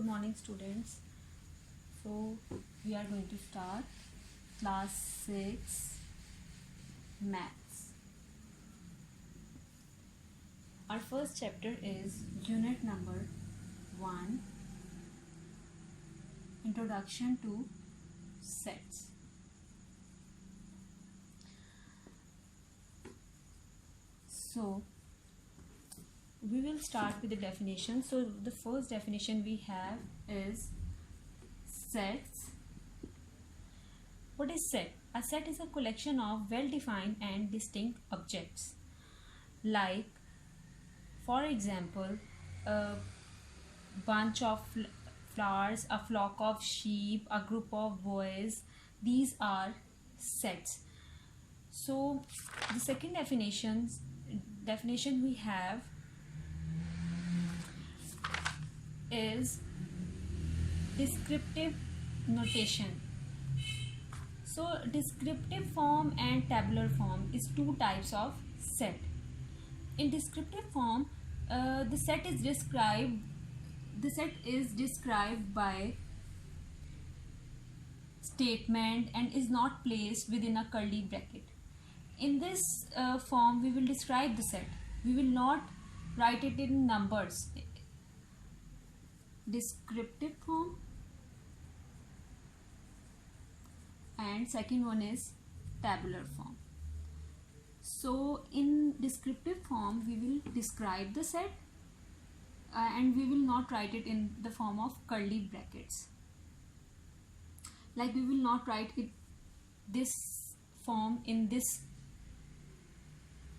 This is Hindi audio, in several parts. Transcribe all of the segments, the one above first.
Good morning, students. So we are going to start class 6 maths. Our first chapter is unit number 1, Introduction to Sets. So we will start with the definition. So the first definition we have is sets. What is set? A set is a collection of well-defined and distinct objects. Like, for example, a bunch of flowers, a flock of sheep, a group of boys. These are sets. So the second definition we have is descriptive notation. So descriptive form and tabular form is two types of set. In descriptive form, the set is described by statement and is not placed within a curly bracket. In this form, we will describe the set. We will not write it in numbers. Descriptive form, and second one is tabular form. So in descriptive form, we will describe the set and we will not write it in the form of curly brackets. Like, we will not write it this form in this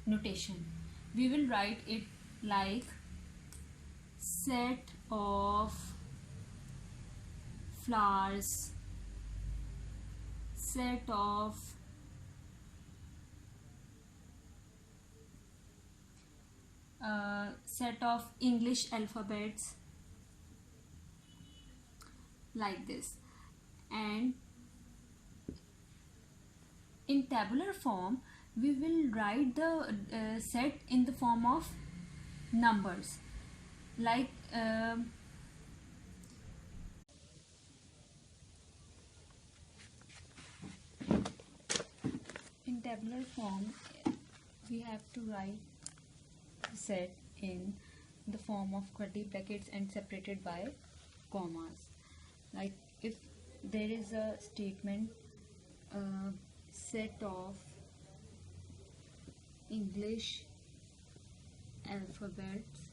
notation. We will write it like set of flowers, set of English alphabets, like this. And in tabular form, we will write the set in the form of numbers. Like in tabular form, we have to write set in the form of curly brackets and separated by commas. Like, if there is a statement, set of English alphabets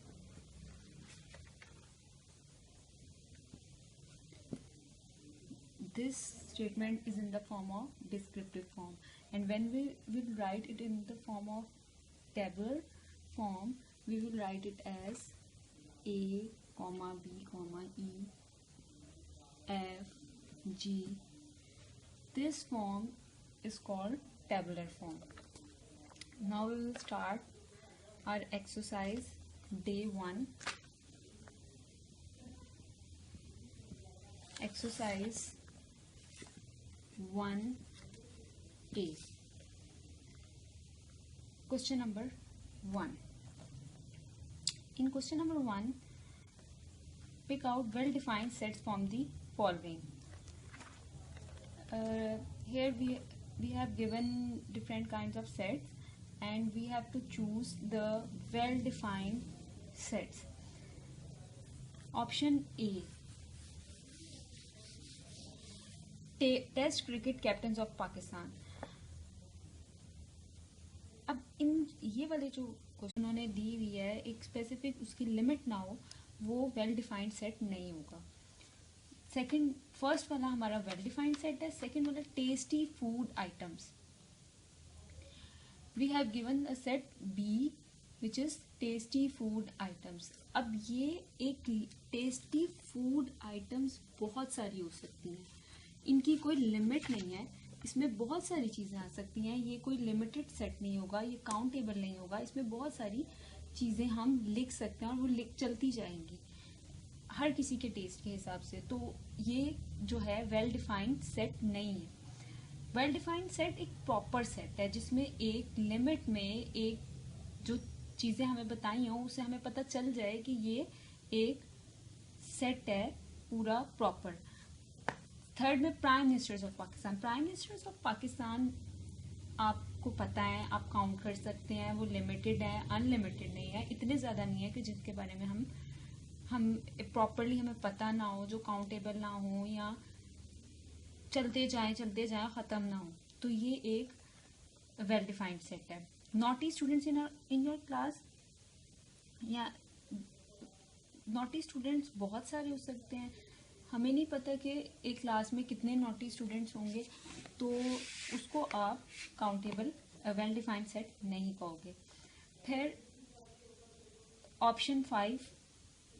this statement is in the form of descriptive form, and when we will write it in the form of tabular form, we will write it as A, B, E, F, G. This form is called tabular form. Now we will start our exercise day 1. Exercise 1A. Question number 1. In question number 1, pick out well-defined sets from the following. Here we have given different kinds of sets and we have to choose the well-defined sets. Option A, test cricket captains of Pakistan. अब इन ये वाले जो क्वेश्चन उन्होंने दी हुई है, एक स्पेसिफिक उसकी लिमिट ना हो, वो वेल डिफाइंड सेट नहीं होगा. फर्स्ट वाला हमारा वेल डिफाइंड सेट है. सेकंड वाला tasty food items. We have given a set B which is tasty food items. अब ये एक टेस्टी फूड आइटम्स बहुत सारी हो सकती हैं, इनकी कोई लिमिट नहीं है. इसमें बहुत सारी चीज़ें आ सकती हैं. ये कोई लिमिटेड सेट नहीं होगा, ये काउंटेबल नहीं होगा. इसमें बहुत सारी चीज़ें हम लिख सकते हैं और वो चलती जाएंगी हर किसी के टेस्ट के हिसाब से. तो ये जो है वेल डिफाइंड सेट नहीं है. वेल डिफाइंड सेट एक प्रॉपर सेट है जिसमें एक लिमिट में एक जो चीज़ें हमें बताई हों उससे हमें पता चल जाए कि ये एक सेट है पूरा प्रॉपर। थर्ड में prime ministers of Pakistan. Prime ministers of Pakistan आपको पता है, आप काउंट कर सकते हैं, वो लिमिटेड है, अनलिमिटेड नहीं है, इतने ज़्यादा नहीं है कि जिसके बारे में हम प्रॉपरली हमें पता ना हो, जो काउंटेबल ना हो या चलते जाए ख़त्म ना हो। तो ये एक वेल डिफाइंड सेट है। Naughty students in your class, या नॉटी स्टूडेंट्स बहुत सारे हो सकते हैं, हमें नहीं पता कि एक क्लास में कितने नॉटी स्टूडेंट्स होंगे, तो उसको आप काउंटेबल वेल डिफाइंड सेट नहीं कहोगे। फिर option 5,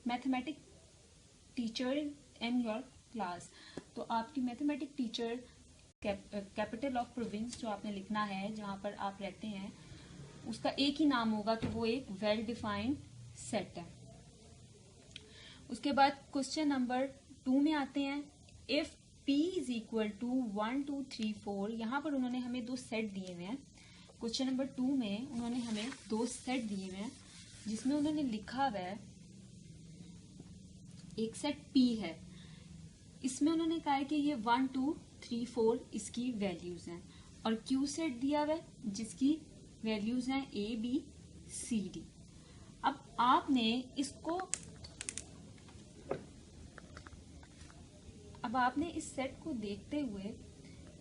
mathematic teacher in your class. तो आपकी mathematic teacher capital of province जो आपने लिखना है, जहाँ पर आप रहते हैं, उसका एक ही नाम होगा, तो वो एक वेल डिफाइंड सेट है। उसके बाद क्वेश्चन नंबर 2 में आते हैं। If P is equal to 1 2 3 4, यहाँ पर उन्होंने हमें 2 सेट दिए हुए हैं। क्वेश्चन नंबर 2 में उन्होंने हमें 2 सेट दिए हुए हैं, जिसमें उन्होंने लिखा हुआ है एक सेट P है, इसमें उन्होंने कहा है कि ये 1 2 3 4 इसकी वैल्यूज हैं, और Q सेट दिया हुआ है जिसकी वैल्यूज हैं A B C D। अब आपने इस सेट को देखते हुए,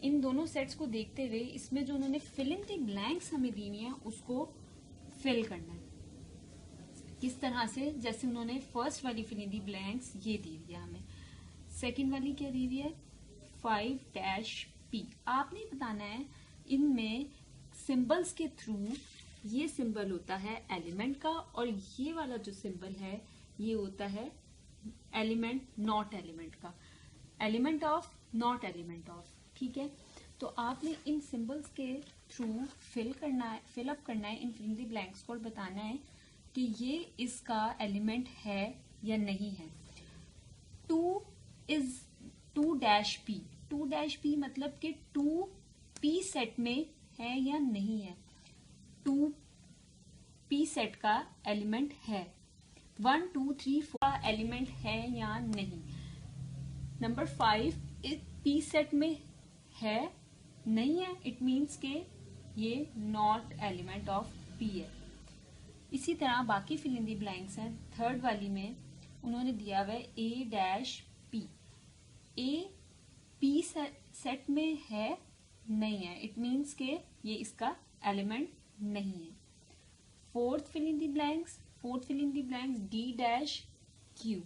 इन दोनों सेट्स को देखते हुए, इसमें जो उन्होंने फिल इन द ब्लैंक्स हमें दी हुई है उसको फिल करना है। किस तरह से? जैसे उन्होंने फर्स्ट वाली फिल इन द ब्लैंक्स ये दी हुई है हमें, सेकंड वाली क्या दी हुई है 5-P। आपने बताना है इनमें सिंबल्स के थ्रू, ये सिंबल होता है एलिमेंट का, और ये वाला जो सिंबल है ये होता है एलिमेंट नॉट एलिमेंट का, element of not element of. ठीक है, तो आपने इन सिंबल्स के थ्रू फिल अप करना है इन फिल इन द ब्लैंक्स को, और बताना है कि ये इसका एलिमेंट है या नहीं है। 2-P, 2-P मतलब कि 2P सेट में है या नहीं है। 2P सेट का एलिमेंट है, 1 2 3 4 का एलिमेंट है या नहीं। नंबर 5, P सेट में है नहीं है, इट मीन्स के ये नॉट एलिमेंट ऑफ P है। इसी तरह बाकी फिल इन द ब्लैंक्स हैं। थर्ड वाली में उन्होंने दिया हुआ है A-P, A P सेट में है नहीं है, इट मीन्स के ये इसका एलिमेंट नहीं है। Fourth fill in the blanks D-Q,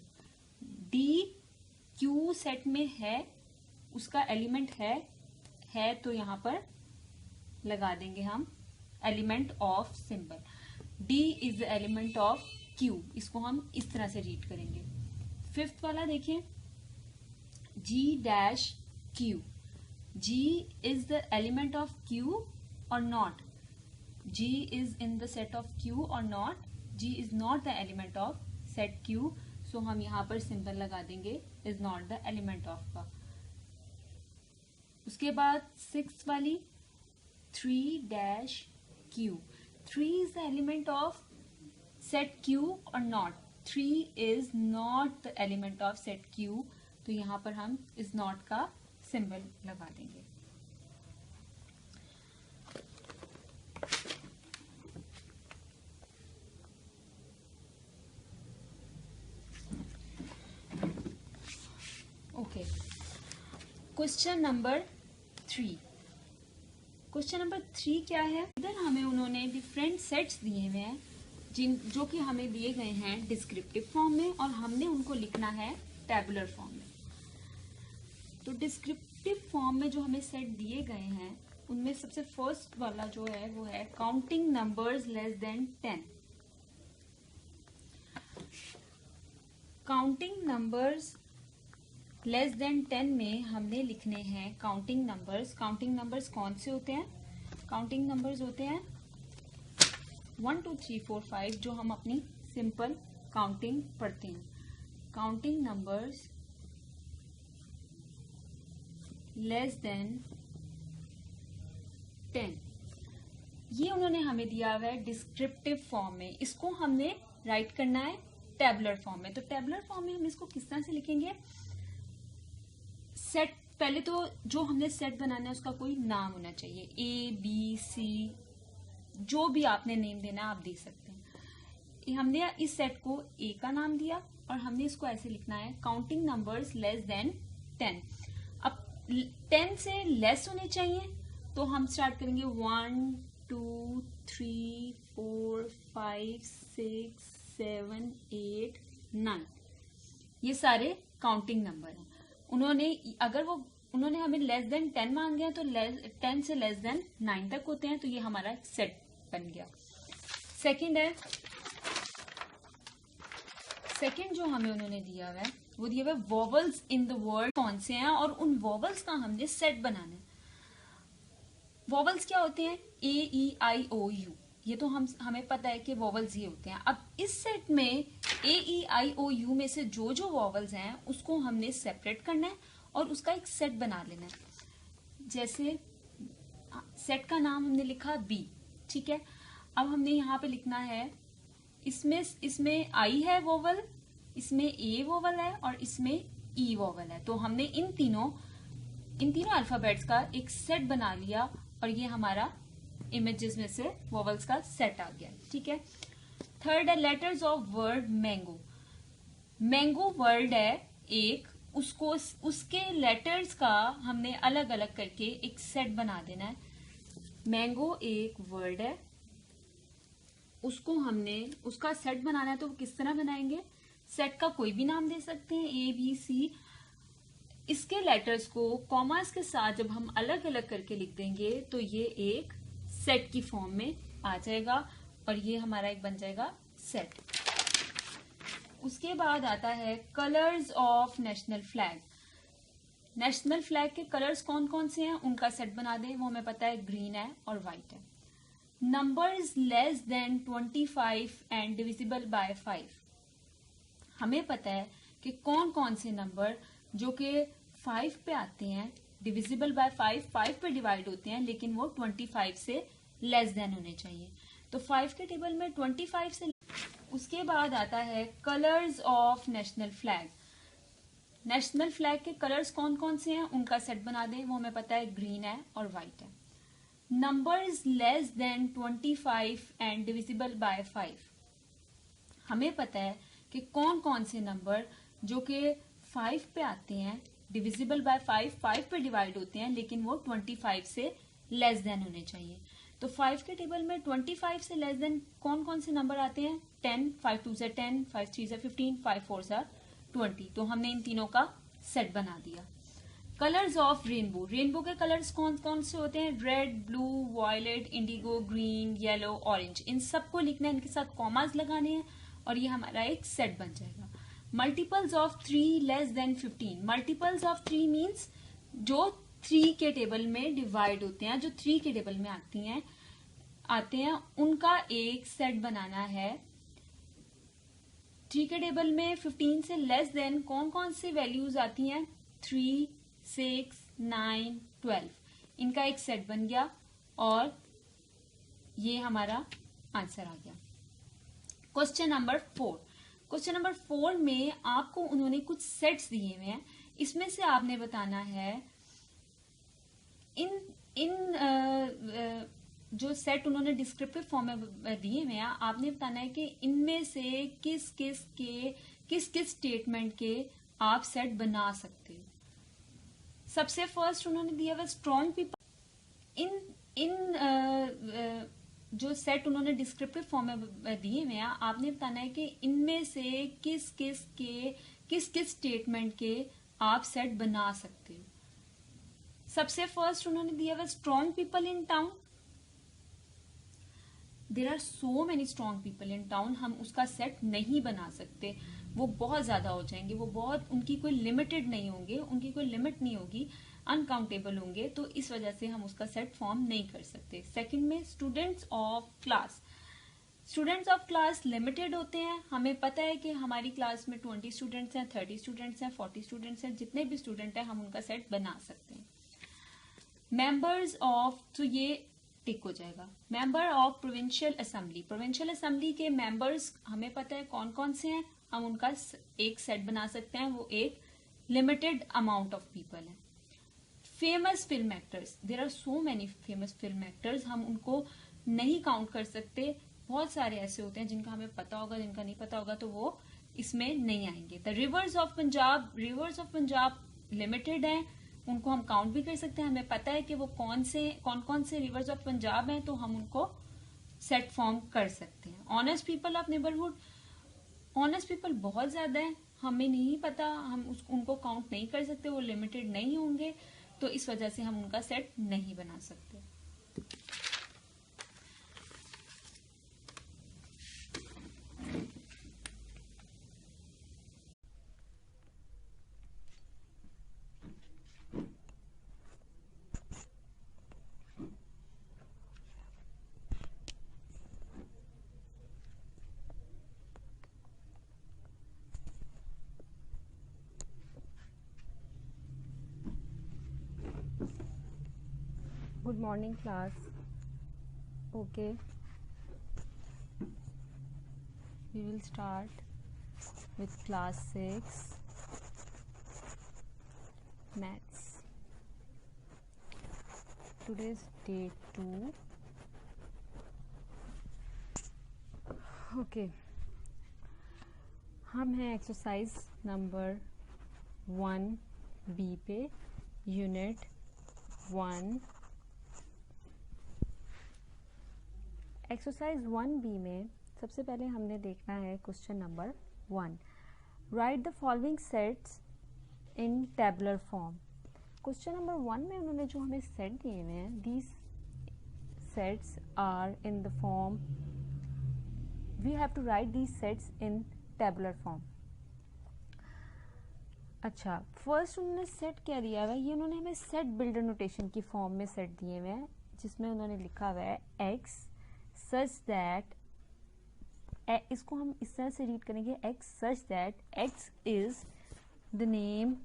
D Q set में है, उसका एलिमेंट है तो यहाँ पर लगा देंगे हम element of symbol. D is the element of Q, इसको हम इस तरह से रीड करेंगे। फिफ्थ वाला देखिए G-Q, G is the element of Q और not, G is in the set of Q और not, G is not the element of set Q, सो हम यहाँ पर सिंबल लगा देंगे is not the element of का। उसके बाद सिक्स वाली 3-Q, 3 is the element of set Q और not, 3 is not the element of set Q, तो यहाँ पर हम इज नॉट का सिंबल लगा देंगे। Okay, question number 3। Question number 3 क्या है? इधर हमें उन्होंने डिफरेंट सेट्स दिए हुए हैं जो कि हमें दिए गए हैं डिस्क्रिप्टिव फॉर्म में, और हमने उनको लिखना है टेबुलर फॉर्म में। तो डिस्क्रिप्टिव फॉर्म में जो हमें सेट दिए गए हैं उनमें सबसे फर्स्ट वाला जो है वो है counting numbers less than 10। Counting numbers less than 10 में हमने लिखने हैं काउंटिंग नंबर्स। काउंटिंग नंबर्स कौन से होते हैं? काउंटिंग नंबर्स होते हैं 1 2 3 4 5, जो हम अपनी सिंपल काउंटिंग पढ़ते हैं। काउंटिंग नंबर्स लेस देन 10, ये उन्होंने हमें दिया हुआ है डिस्क्रिप्टिव फॉर्म में। इसको हमने राइट करना है टेबुलर फॉर्म में। तो टेबुलर फॉर्म में हम इसको किस तरह से लिखेंगे? सेट, पहले तो जो हमने सेट बनाना है उसका कोई नाम होना चाहिए, ABC, जो भी आपने नेम देना आप दे सकते हैं। हमने इस सेट को A का नाम दिया और हमने इसको ऐसे लिखना है, काउंटिंग नंबर्स लेस देन 10। अब 10 से लेस होने चाहिए तो हम स्टार्ट करेंगे 1 2 3 4 5 6 7 8 9। ये सारे काउंटिंग नंबर हैं। उन्होंने हमें लेस देन 10 मांगे हैं तो 10 से लेस देन 9 तक होते हैं, तो ये हमारा सेट बन गया। सेकंड जो हमें उन्होंने दिया हुआ है वो दिया हुआ है वॉवल्स इन द वर्ड कौन से हैं और उन वॉवल्स का हमने सेट बनाना है। वॉवल्स क्या होते हैं? A E I O U, ये तो हमें पता है कि वॉवल्स ये होते हैं। अब इस सेट में A E I O U में से जो जो वॉवल्स हैं उसको हमने सेपरेट करना है और उसका एक सेट बना लेना है। जैसे सेट का नाम हमने लिखा B, ठीक है। अब हमने यहाँ पे लिखना है, इसमें I है वोवल, इसमें A वोवल है और इसमें E वोवल है। तो हमने इन तीनों अल्फाबेट्स का एक सेट बना लिया और ये हमारा इमेजेस में से वोवल्स का सेट आ गया, ठीक है। थर्ड है letters of word mango. Mango word है एक, उसके लेटर्स का हमने अलग अलग करके एक सेट बना देना है। मैंगो एक वर्ड है, उसको हमने उसका सेट बनाना है, तो किस तरह बनाएंगे? सेट का कोई भी नाम दे सकते हैं, ABC। इसके लेटर्स को कॉमास के साथ जब हम अलग अलग करके लिख देंगे तो ये एक सेट की फॉर्म में आ जाएगा और ये हमारा एक बन जाएगा सेट। उसके बाद आता है colours of national flag. National flag के कलर्स कौन कौन से हैं उनका सेट बना दें, वो हमें पता है ग्रीन है और व्हाइट है। Numbers less than 25 and divisible by 5। हमें पता है कि कौन कौन से नंबर जो कि 5 पे आते हैं, डिविजिबल बाय 5 पे डिवाइड होते हैं, लेकिन वो 25 से लेस देन होने चाहिए। तो 5 के टेबल में 25 से। उसके बाद आता है colours of national flag. National flag के कलर्स कौन कौन से हैं उनका सेट बना दें, वो हमें पता है ग्रीन है और व्हाइट है। Numbers less than 25 and divisible by 5। हमें पता है कि कौन कौन से नंबर जो कि 5 पे आते हैं, डिविजिबल बाय 5 पे डिवाइड होते हैं, लेकिन वो 25 से लेस देन होने चाहिए। तो 5 के टेबल में 25 से लेस देन कौन कौन से नंबर आते हैं? 10, 5 2 से 10, 5 3 से 15, 5 4 से 20। तो हमने इन तीनों का सेट बना दिया। Colours of rainbow. रेनबो के कलर्स कौन कौन से होते हैं? Red, blue, violet, indigo, green, yellow, orange. इन सबको लिखना है, इनके साथ कॉमास लगाने हैं और ये हमारा एक सेट बन जाएगा। Multiples of 3 less than 15। Multiples of 3 means जो 3 के टेबल में डिवाइड होते हैं, जो 3 के टेबल में आते हैं उनका एक सेट बनाना है। 3 के टेबल में 15 से लेस देन कौन कौन सी वैल्यूज आती हैं? 3, 6, 9, 12। इनका एक सेट बन गया और ये हमारा आंसर आ गया। Question number 4। क्वेश्चन नंबर 4 में आपको उन्होंने कुछ सेट्स दिए हुए हैं, इसमें से आपने बताना है इन जो सेट उन्होंने डिस्क्रिप्टिव फॉर्म में दिए हुए हैं, आपने बताना है कि इनमें से किस किस स्टेटमेंट के आप सेट बना सकते हो। सबसे फर्स्ट उन्होंने दिया हुआ स्ट्रॉन्ग पीपल। जो सेट उन्होंने डिस्क्रिप्टिव फॉर्म में दिए हुए हैं, आपने बताना है कि इनमें से किस स्टेटमेंट के आप सेट बना सकते हो। सबसे फर्स्ट उन्होंने दिया हुआ strong people in town. There are so many strong people in town. हम उसका सेट नहीं बना सकते, वो बहुत ज्यादा हो जाएंगे, वो बहुत, उनकी कोई लिमिटेड नहीं होंगे, उनकी कोई लिमिट नहीं होगी, अनकाउंटेबल होंगे, तो इस वजह से हम उसका सेट फॉर्म नहीं कर सकते। सेकंड में students of class. Students of class limited होते हैं। हमें पता है कि हमारी क्लास में 20 स्टूडेंट्स हैं, 30 स्टूडेंट्स हैं, 40 स्टूडेंट्स हैं, जितने भी स्टूडेंट हैं हम उनका सेट बना सकते हैं। मेंबर्स ऑफ, तो ये टिक हो जाएगा। Member of provincial assembly. Provincial assembly के मेंबर्स हमें पता है कौन कौन से हैं, हम उनका एक सेट बना सकते हैं, वो एक लिमिटेड अमाउंट ऑफ पीपल है। Famous film actors, there are so many famous film actors, हम उनको नहीं काउंट कर सकते। बहुत सारे ऐसे होते हैं जिनका हमें पता होगा, जिनका नहीं पता होगा तो वो इसमें नहीं आएंगे। The reverse of Punjab limited है, उनको हम काउंट भी कर सकते हैं, हमें पता है कि वो कौन कौन से रिवर्स ऑफ पंजाब हैं, तो हम उनको सेट फॉर्म कर सकते हैं। Honest people of neighbourhood, honest people बहुत ज्यादा है, हमें नहीं पता, हम उनको काउंट नहीं कर सकते, वो लिमिटेड नहीं होंगे, तो इस वजह से हम उनका सेट नहीं बना सकते। Good morning class. Okay, we will start with class 6 maths. Today's day 2. Okay, हम हैं एक्सरसाइज नंबर 1B पे, यूनिट 1। एक्सरसाइज 1B में सबसे पहले हमने देखना है question number 1। Write the following sets in tabular form. Question number 1 में उन्होंने जो हमें सेट दिए हुए हैं, these sets are in the form, we have to write these sets in tabular form. अच्छा, फर्स्ट उन्होंने सेट क्या दिया हुआ है, ये उन्होंने हमें सेट बिल्डर नोटेशन की फॉर्म में सेट दिए हुए हैं, जिसमें उन्होंने लिखा हुआ है एक्स सच दैट, इसको हम इस तरह से रीड करेंगे, x such that x is the name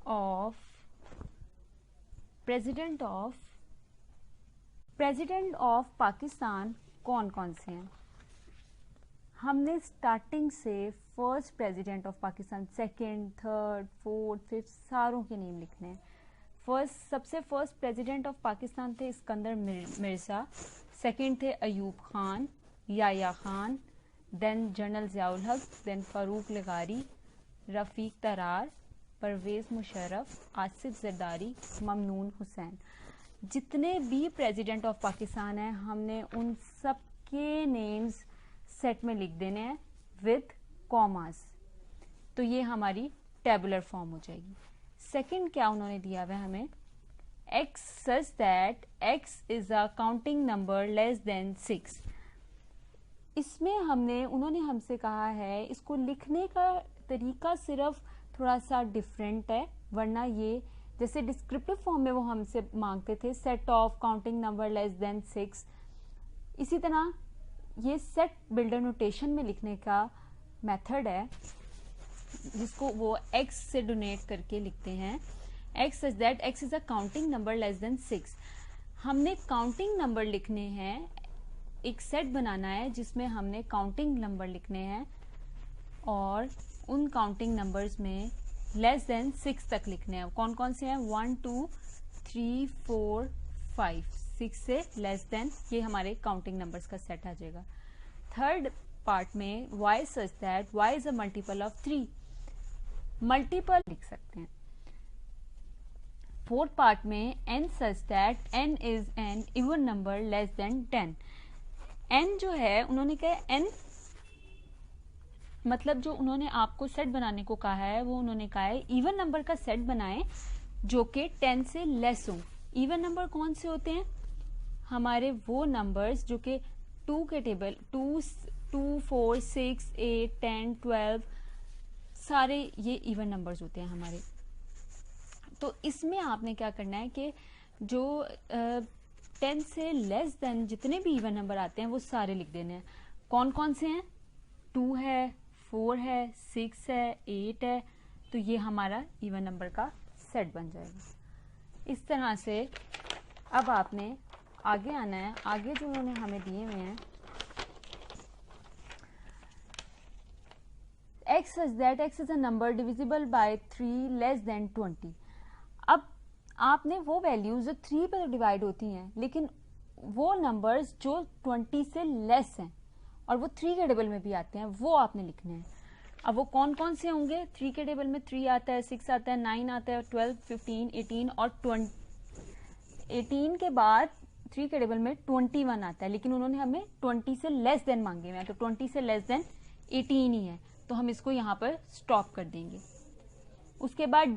of president of Pakistan. कौन कौन से हैं, हमने स्टार्टिंग से first president of Pakistan, second, third, fourth, fifth सारों के नेम लिखने हैं। सबसे फर्स्ट प्रेसिडेंट ऑफ पाकिस्तान थे सिकंदर मिर्ज़ा, सेकंड थे अयूब खान, याया खान, देन जनरल ज़ियाउल हक, देन फारूक लगारी, रफ़ीक तरार, परवेज़ मुशर्रफ, आसिफ जरदारी, ममनून हुसैन। जितने भी प्रेसिडेंट ऑफ पाकिस्तान हैं, हमने उन सब के नेम्स सेट में लिख देने हैं विद कॉमास, तो ये हमारी टेबुलर फॉर्म हो जाएगी। सेकंड क्या उन्होंने दिया हुआ है हमें, x such that x is a counting number less than 6। इसमें उन्होंने हमसे कहा है इसको लिखने का तरीका सिर्फ थोड़ा सा डिफरेंट है, वरना ये जैसे डिस्क्रिप्टिव फॉर्म में वो हमसे मांगते थे set of counting number less than 6, इसी तरह ये सेट बिल्डर नोटेशन में लिखने का मेथड है, जिसको वो एक्स से डोनेट करके लिखते हैं, x such that x is a counting number less than 6। हमने काउंटिंग नंबर लिखने हैं, एक सेट बनाना है जिसमें हमने काउंटिंग नंबर लिखने हैं और उन काउंटिंग नंबर्स में लेस देन 6 तक लिखने हैं। कौन कौन से हैं, 1 2 3 4 5 6 से लेस देन, ये हमारे काउंटिंग नंबर्स का सेट आ जाएगा। थर्ड पार्ट में y such that y is a multiple of 3, multiple लिख सकते हैं। फोर्थ पार्ट में n such that n is an even number less than 10। n जो है उन्होंने कहा n मतलब जो उन्होंने आपको सेट बनाने को कहा है वो उन्होंने कहा है इवन नंबर का सेट बनाएं जो कि 10 से लेस हो। इवन नंबर कौन से होते हैं, हमारे वो नंबर्स जो कि 2 के टेबल 2 4 6 8 10 12 सारे ये इवन नंबर्स होते हैं हमारे। तो इसमें आपने क्या करना है कि जो 10 से लेस देन जितने भी इवन नंबर आते हैं वो सारे लिख देने हैं। कौन कौन से हैं, 2 है, 4 है, 6 है, 8 है, तो ये हमारा इवन नंबर का सेट बन जाएगा। इस तरह से अब आपने आगे आना है। आगे जो उन्होंने हमें दिए हुए हैं, x such that x is a number divisible by 3 less than 20. अब आपने वो वैल्यूज जो 3 पर डिवाइड होती हैं लेकिन वो नंबर्स जो 20 से लेस हैं और वो 3 के टेबल में भी आते हैं वो आपने लिखने हैं. अब वो कौन कौन से होंगे? 3 के टेबल में 3 आता है, 6 आता है, 9 आता है, 12, 15, 18 और 20. 18 के बाद 3 के टेबल में 21 आता है, लेकिन उन्होंने हमें 20 से लेस देन मांगे हुए हैं, तो 20 से लेस देन 18 ही है, तो हम इसको यहाँ पर स्टॉप कर देंगे. उसके बाद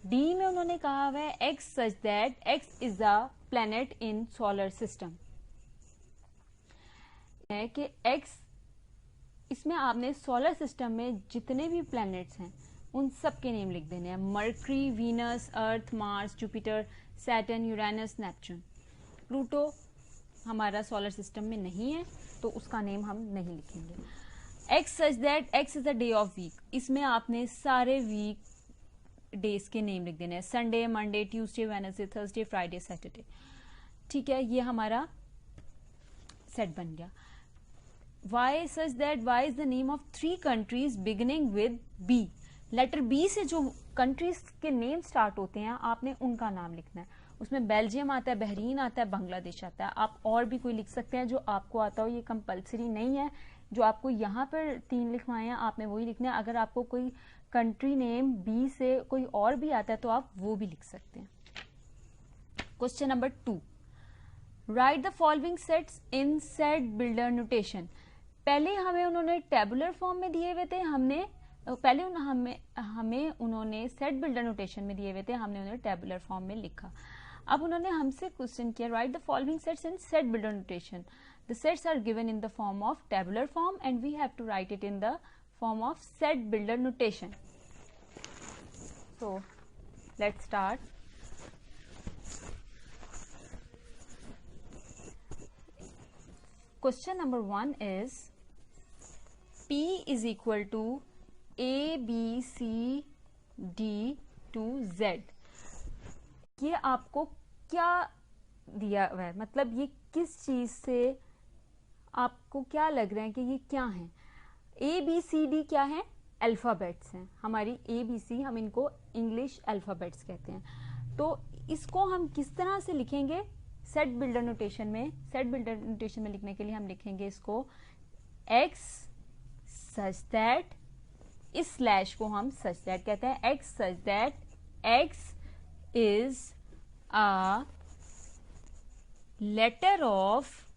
डी में उन्होंने कहा हुआ है x such that x is a planet in solar system, है कि x, इसमें आपने सोलर सिस्टम में जितने भी प्लैनेट्स हैं उन सब के नेम लिख देने हैं. Mercury, Venus, Earth, Mars, Jupiter, Saturn, Uranus, Neptune. Pluto हमारा सोलर सिस्टम में नहीं है तो उसका नेम हम नहीं लिखेंगे. x such that x is a day of week, इसमें आपने सारे वीक डेज के नेम लिख देने हैं. Sunday, Monday, Tuesday, Wednesday, Thursday, Friday, Saturday. ठीक है, ये हमारा सेट बन गया. y such that y is the name of 3 countries beginning with b. Letter b से जो कंट्रीज के नेम स्टार्ट होते हैं आपने उनका नाम लिखना है. उसमें बेल्जियम आता है, बहरीन आता है, बांग्लादेश आता है. आप और भी कोई लिख सकते हैं जो आपको आता हो, ये कंपलसरी नहीं है. जो आपको यहाँ पर 3 लिखवाए हैं आपने वही लिखना है. अगर आपको कोई कंट्री नेम बी से कोई और भी आता है तो आप वो भी लिख सकते हैं. Question number 2, right the following sets in set builder notation. पहले हमें उन्होंने टेबुलर फॉर्म में दिए हुए थे, हमें उन्होंने सेट बिल्डर नोटेशन में दिए हुए थे, हमने उन्हें टेबुलर फॉर्म में लिखा. अब उन्होंने हमसे क्वेश्चन किया write the following sets in set builder notation. The sets are given in the form of tabular form and we have to write it in the form of set builder notation. So let's start. Question number 1 is P is equal to A, B, C, D to Z. ये आपको क्या दिया हुआ है, मतलब ये किस चीज से आपको क्या लग रहा है कि ये क्या है? ए बी सी डी क्या है? अल्फ़ाबेट्स हैं. हमारी ए बी सी, हम इनको इंग्लिश अल्फ़ाबेट्स कहते हैं. तो इसको हम किस तरह से लिखेंगे सेट बिल्डर नोटेशन में? सेट बिल्डर नोटेशन में लिखने के लिए हम लिखेंगे इसको x सच दैट, इस स्लैश को हम सच दैट कहते हैं. x such that x is a letter of,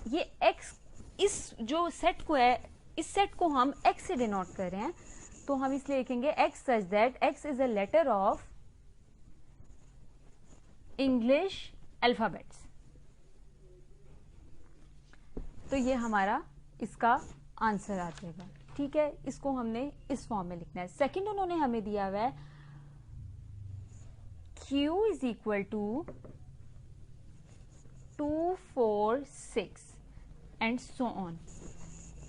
ये x इस जो सेट को है, इस सेट को हम x से डिनोट कर रहे हैं, तो हम इसलिए लिखेंगे x such that x is a letter of English alphabets. तो ये हमारा इसका आंसर आ जाएगा. ठीक है, इसको हमने इस फॉर्म में लिखना है. सेकंड उन्होंने हमें दिया हुआ है q is equal to 2, 4, 6 and so on.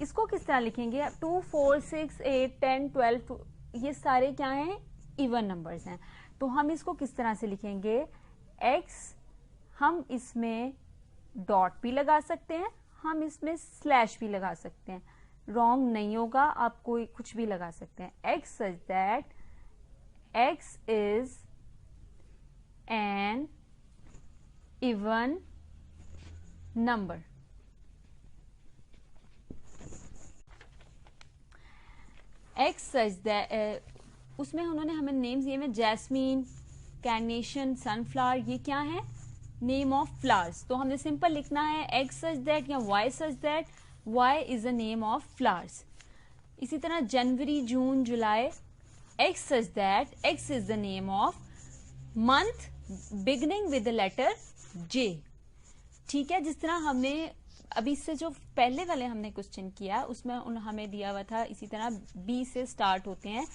इसको किस तरह लिखेंगे? 2, 4, 6, 8, 10, 12, ये सारे क्या हैं? इवन नंबर्स हैं. तो हम इसको किस तरह से लिखेंगे? x, हम इसमें डॉट भी लगा सकते हैं, हम इसमें स्लैश भी लगा सकते हैं, रॉन्ग नहीं होगा, आप कोई कुछ भी लगा सकते हैं. x such that x is an even number. x such that, उसमें उन्होंने हमें नेम्स दिए हैं, जैस्मीन, कैर्नेशन, सनफ्लावर. ये क्या है? Name of flowers. तो हमने सिंपल लिखना है x सच दैट या y such that y is the name of flowers. इसी तरह जनवरी, जून, जुलाई, x such that x is the name of month beginning with the letter j. ठीक है, जिस तरह हमने अभी इससे जो पहले वाले हमने क्वेश्चन किया उसमें हमें दिया हुआ था इसी तरह बी से स्टार्ट होते हैं,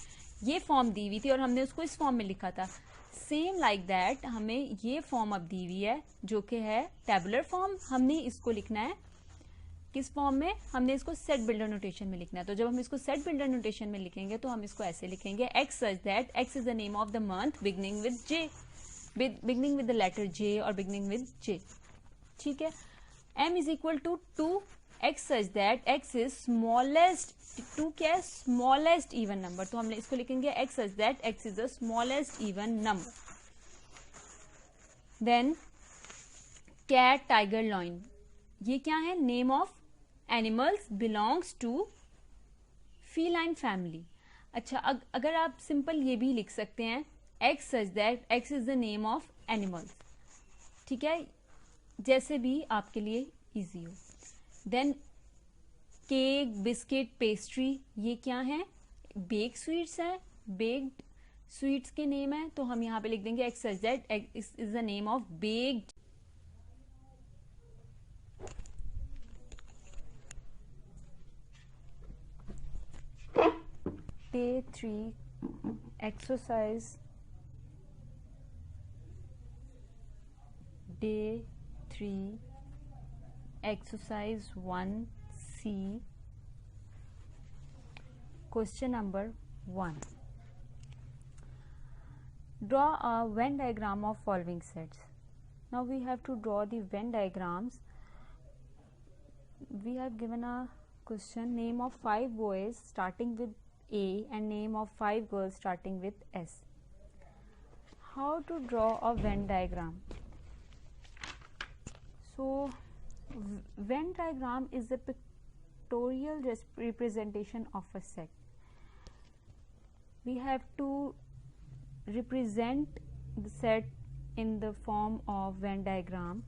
ये फॉर्म दी हुई थी और हमने उसको इस फॉर्म में लिखा था. सेम लाइक दैट हमें ये फॉर्म अब दी हुई है जो कि है टेबुलर फॉर्म. हमने इसको लिखना है किस फॉर्म में? हमने इसको सेट बिल्डर नोटेशन में लिखना है. तो जब हम इसको सेट बिल्डर नोटेशन में लिखेंगे तो हम इसको ऐसे लिखेंगे x such that x is the name of the month beginning with j, beginning with the letter j और बिगनिंग विद j. ठीक है, m is equal to 2, x such that x is smallest, two क्या है, स्मॉलेस्ट इवन नंबर, तो हमने इसको लिखेंगे x such that x is the smallest even number. Then cat, tiger, lion, ये क्या है, name of animals belongs to feline family. अच्छा, अगर आप सिंपल ये भी लिख सकते हैं x such that x is the name of animals, ठीक है, जैसे भी आपके लिए इजी हो. देन केक, बिस्किट, पेस्ट्री, ये क्या है, बेक स्वीट्स है, बेक्ड स्वीट्स के नेम है, तो हम यहाँ पे लिख देंगे x such that x is the name of baked. Day 3 exercise. Day 3 exercise 1C. Question number 1. Draw a Venn diagram of following sets. Now we have to draw the Venn diagrams. We have given a question, name of 5 boys starting with A and name of 5 girls starting with S. How to draw a Venn diagram? So Venn diagram is a pictorial representation of a set. We have to represent the set in the form of Venn diagram.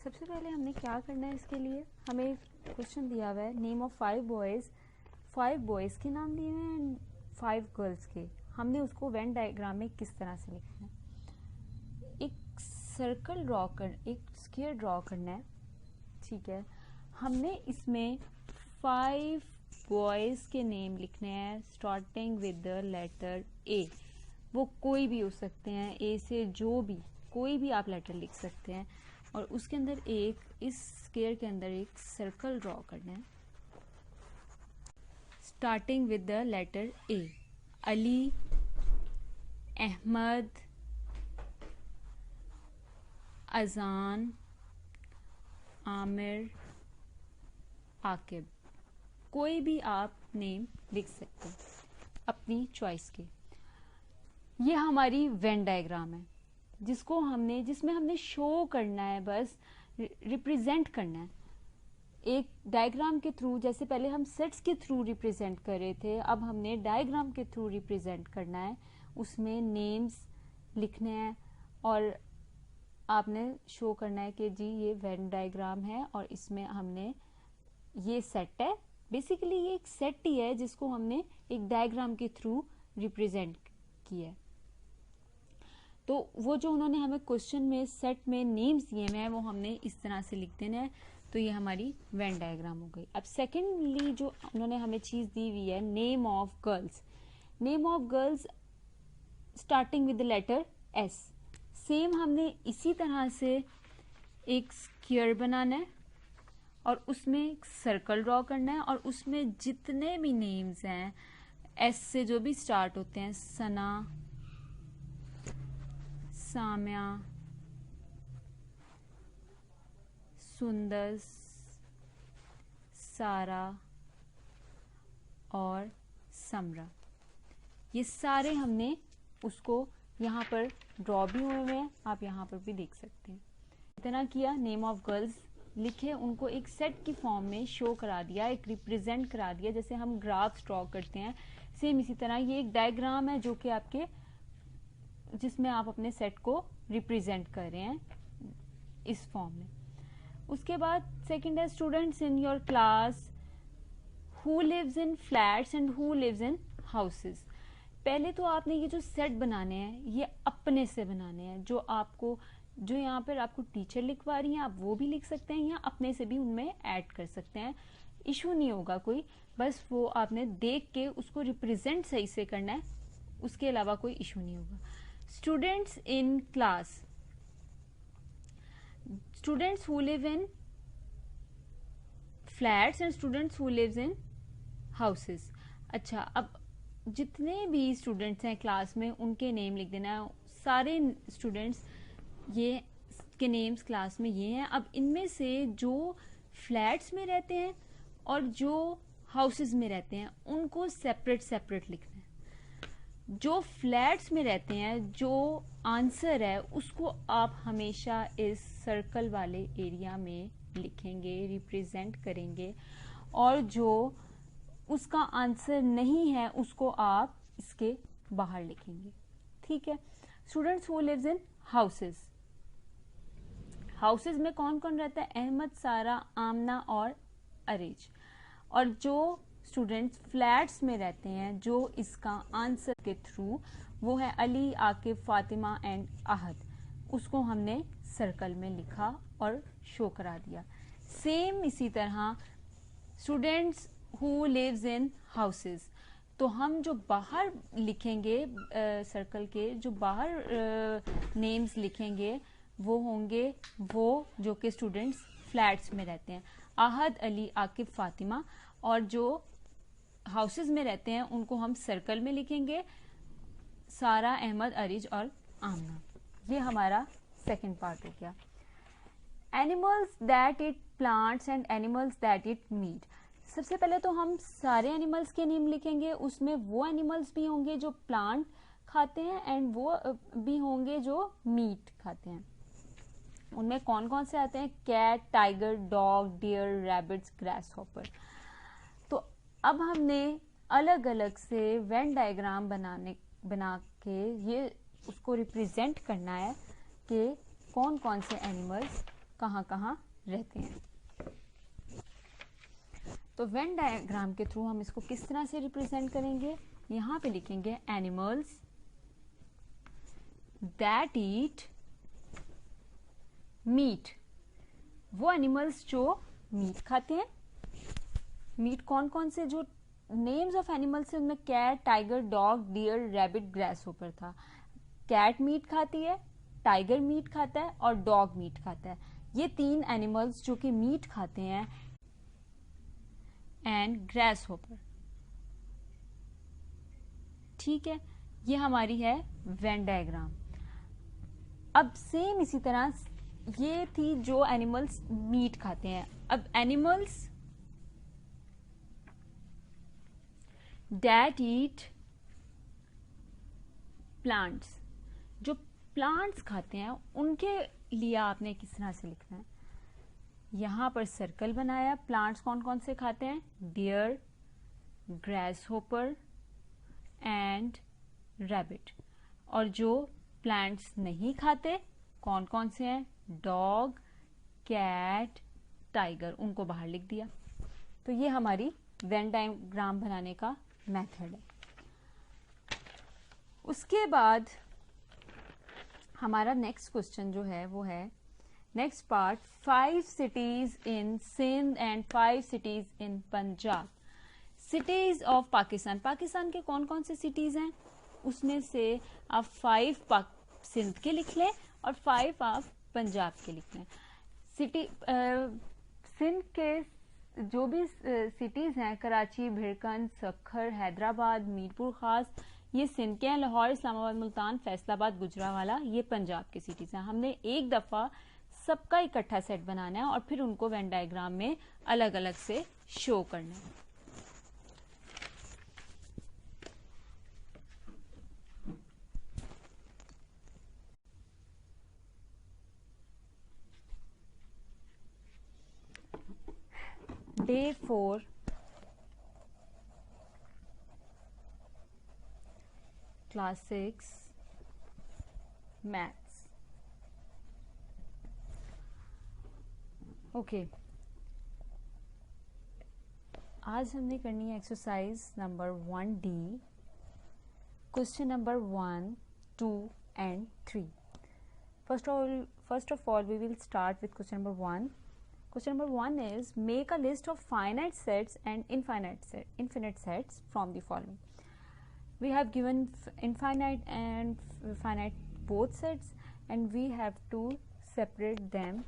सबसे पहले हमने क्या करना है, इसके लिए हमें क्वेश्चन दिया हुआ है, नेम ऑफ 5 बॉयज़, 5 बॉयज़ के नाम दिए हुए हैं एंड 5 गर्ल्स के. हमने उसको वेन डायग्राम में किस तरह से लिखना है, एक सर्कल ड्रॉ कर, एक स्क्वायर ड्रॉ करना है, ठीक है. हमने इसमें 5 बॉयज़ के नेम लिखने हैं starting with the letter A. वो कोई भी हो सकते हैं, ए से जो भी कोई भी आप लेटर लिख सकते हैं, और उसके अंदर एक, इस स्क्वायर के अंदर एक सर्कल ड्रॉ करना है starting with the letter A. Ali, Ahmad, Azan, Aamir, Aqib, कोई भी आप नेम लिख सकते हैं अपनी चॉइस के. ये हमारी वेन डायग्राम है जिसमें हमने शो करना है, बस रिप्रेजेंट करना है एक डायग्राम के थ्रू. जैसे पहले हम सेट्स के थ्रू रिप्रेजेंट कर रहे थे, अब हमने डायग्राम के थ्रू रिप्रेजेंट करना है. उसमें नेम्स लिखने हैं और आपने शो करना है कि जी ये वेन डायग्राम है और इसमें हमने ये सेट है. बेसिकली ये एक सेट ही है जिसको हमने एक डायग्राम के थ्रू रिप्रेजेंट किया है. तो वो जो उन्होंने हमें क्वेश्चन में सेट में नेम्स दिए हुए हैं वो हमने इस तरह से लिख देना है. तो ये हमारी वेन डायग्राम हो गई. अब सेकेंडली जो उन्होंने हमें चीज़ दी हुई है, name of girls. Name of girls starting with the letter S. Same हमने इसी तरह से एक स्क्वायर बनाना है और उसमें एक सर्कल ड्रॉ करना है, और उसमें जितने भी नेम्स हैं एस से जो भी स्टार्ट होते हैं, सना, साम्या, सुंदर, सारा और समरा, ये सारे हमने उसको यहाँ पर ड्रॉ भी हुए हैं, आप यहाँ पर भी देख सकते हैं. इतना किया, नेम ऑफ गर्ल्स लिखे, उनको एक सेट की फॉर्म में शो करा दिया, एक रिप्रेजेंट करा दिया, जैसे हम ग्राफ्स ड्रॉ करते हैं सेम इसी तरह ये एक डायग्राम है जो कि आपके, जिसमें आप अपने सेट को रिप्रेजेंट कर रहे हैं इस फॉर्म में. उसके बाद सेकंड है students in your class who lives in flats and who lives in houses. पहले तो आपने ये जो सेट बनाने हैं ये अपने से बनाने हैं, जो यहाँ पर आपको टीचर लिखवा रही हैं आप वो भी लिख सकते हैं, या अपने से भी उनमें ऐड कर सकते हैं, इशू नहीं होगा कोई. बस वो आपने देख के उसको रिप्रेजेंट सही से करना है, उसके अलावा कोई इशू नहीं होगा. Students in class, students who live in flats and students who lives in houses. अच्छा, अब जितने भी स्टूडेंट्स हैं क्लास में उनके नेम लिख देना है. सारे स्टूडेंट्स ये के नेम्स क्लास में ये हैं। अब इनमें से जो फ्लैट्स में रहते हैं और जो हाउसेस में रहते हैं उनको सेपरेट सेपरेट लिखना है। जो फ्लैट्स में रहते हैं, जो आंसर है उसको आप हमेशा इस सर्कल वाले एरिया में लिखेंगे, रिप्रेजेंट करेंगे, और जो उसका आंसर नहीं है उसको आप इसके बाहर लिखेंगे। ठीक है students, who lives in houses, houses में कौन कौन रहता है? अहमद, सारा, आमना और अरेज। और जो स्टूडेंट्स फ्लैट्स में रहते हैं, जो इसका आंसर के थ्रू, वो है अली, आकिब, फातिमा एंड आहद। उसको हमने सर्कल में लिखा और शो करा दिया। सेम इसी तरह students who lives in houses, तो हम जो बाहर लिखेंगे सर्कल के, जो बाहर नेम्स लिखेंगे वो होंगे वो जो कि स्टूडेंट्स फ्लैट्स में रहते हैं, आहद, अली, आकिब, फातिमा। और जो हाउसेस में रहते हैं उनको हम सर्कल में लिखेंगे, सारा, अहमद, अरीज और आमना। ये हमारा सेकंड पार्ट हो गया। Animals that eat plants and animals that eat meat. सबसे पहले तो हम सारे एनिमल्स के नेम लिखेंगे, उसमें वो एनिमल्स भी होंगे जो प्लांट खाते हैं एंड वो भी होंगे जो मीट खाते हैं। उनमें कौन कौन से आते हैं? Cat, tiger, dog, deer, rabbits, grasshopper. तो अब हमने अलग अलग से वेन डायग्राम बना के ये उसको रिप्रेजेंट करना है कि कौन कौन से एनिमल्स कहाँ कहाँ रहते हैं। तो वेन डायग्राम के थ्रू हम इसको किस तरह से रिप्रेजेंट करेंगे? यहाँ पे लिखेंगे एनिमल्स दैट ईट मीट। वो एनिमल्स जो मीट खाते हैं। मीट कौन कौन से? जो नेम्स ऑफ एनिमल्स है उनमें cat, tiger, dog, deer, rabbit, grasshopper था। कैट मीट खाती है, टाइगर मीट खाता है और डॉग मीट खाता है। ये तीन एनिमल्स जो कि मीट खाते हैं एंड ग्रास हॉपर। ठीक है, ये हमारी है वेन डायग्राम। अब सेम इसी तरह ये थी जो एनिमल्स मीट खाते हैं। अब एनिमल्स दैट ईट प्लांट्स, जो प्लांट्स खाते हैं उनके लिए आपने किस तरह से लिखना है? यहां पर सर्कल बनाया। प्लांट्स कौन कौन से खाते हैं? Deer, grasshopper and rabbit. और जो प्लांट्स नहीं खाते कौन कौन से हैं? Dog, cat, tiger. उनको बाहर लिख दिया। तो ये हमारी वेन डायग्राम बनाने का मेथड है। उसके बाद हमारा नेक्स्ट क्वेश्चन जो है वो है next part, 5 cities in Sindh and 5 cities in Punjab. Cities of Pakistan, Pakistan के कौन कौन से सिटीज हैं उसमें से आप 5 सिंध के लिख लें और 5 आप पंजाब के लिख लें। सिंध के जो भी सिटीज हैं, कराची, भिड़कन, सखर, हैदराबाद, मीरपुर खास, ये सिंध के हैं। लाहौर, इस्लामाबाद, मुल्तान, फैसलाबाद, गुजरावाला, ये पंजाब की सिटीज हैं। हमने एक दफा सबका इकट्ठा सेट बनाना है और फिर उनको वेन डायग्राम में अलग अलग से शो करना है। Day 4, Class 6, Maths। ओके, आज हमने करनी है exercise number 1D, question number 1, 2 and 3। First of all, we will start with question number 1. Question number 1 is, make a list of finite sets and infinite sets from the following. We have given infinite and finite both sets and we have to separate them.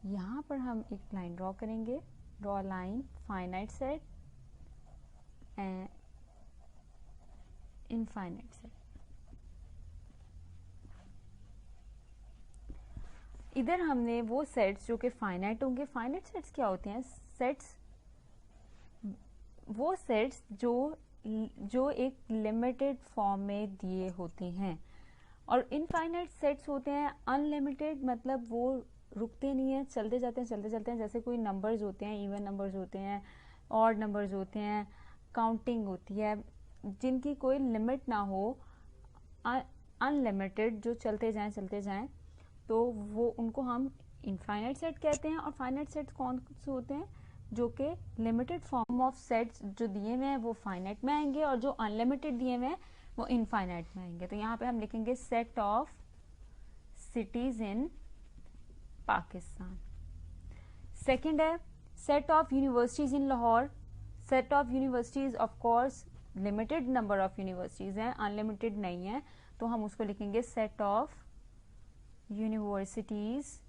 यहाँ पर हम एक लाइन ड्रॉ करेंगे, draw line finite set and infinite set. इधर हमने वो सेट्स जो कि फाइनाइट होंगे, फाइनाइट सेट्स क्या होते हैं? सेट्स वो सेट्स जो एक लिमिटेड फॉर्म में दिए होते हैं, और इनफाइनाइट सेट्स होते हैं अनलिमिटेड, मतलब वो रुकते नहीं हैं, चलते जाते हैं। जैसे कोई नंबर्स होते हैं, इवन नंबर्स होते हैं, ऑड नंबर्स होते हैं, काउंटिंग होती है, जिनकी कोई लिमिट ना हो, अनलिमिटेड, जो चलते जाएं, तो वो उनको हम इनफाइनाइट सेट कहते हैं। और फाइनाइट सेट्स कौन से होते हैं? जो कि लिमिटेड फॉर्म ऑफ सेट्स जो दिए हुए हैं वो फाइनाइट में आएंगे, और जो अनलिमिटेड दिए हुए हैं वो इनफाइनाइट में आएंगे। तो यहाँ पे हम लिखेंगे set of cities in Pakistan. Second है set of universities in Lahore. Set of universities of course limited number of universities हैं, अनलिमिटेड नहीं है, तो हम उसको लिखेंगे set of universities